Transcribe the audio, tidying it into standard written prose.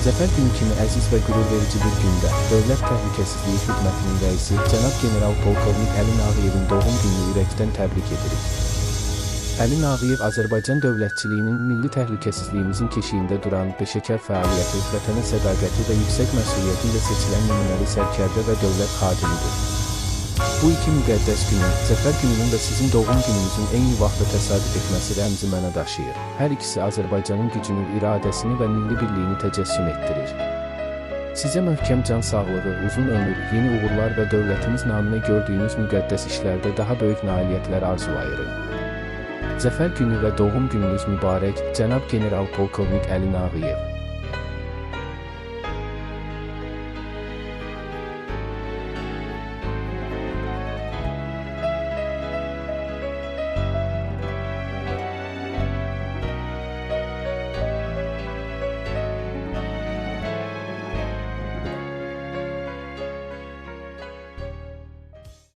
Zəfər günü kimi əziz və qürur verici bir gündə Dövlət Təhlükəsizliyi Xidmətinin rəisi cənab general polkovnik Əli Nağıyevin doğum gününü ürəkdən təbrik edirik. Əli Nağıyev Azərbaycan dövlətçiliyinin milli təhlükəsizliyimizin keşiyində duran peşəkar fəaliyyəti, vətənə sədaqəti və yüksək məsuliyyəti ilə seçilən nümunəli sərkərdə və dövlət xadimidir. Bu iki müqəddəs günün, Zəfər gününün və sizin doğum gününüzün eyni vaxtda təsadüf etməsi rəmzi məna daşıyır. Hər ikisi Azərbaycanın gücünü, iradəsini və milli birliyini təcəssüm etdirir. Sizə möhkəm can sağlığı, uzun ömür, yeni uğurlar və dövlətimiz naminə gördüyünüz müqəddəs işlərdə daha böyük nailiyyətlər arzulayırıq. Zəfər günü və doğum gününüz mübarək, cənab general polkovnik Əli Nağıyev.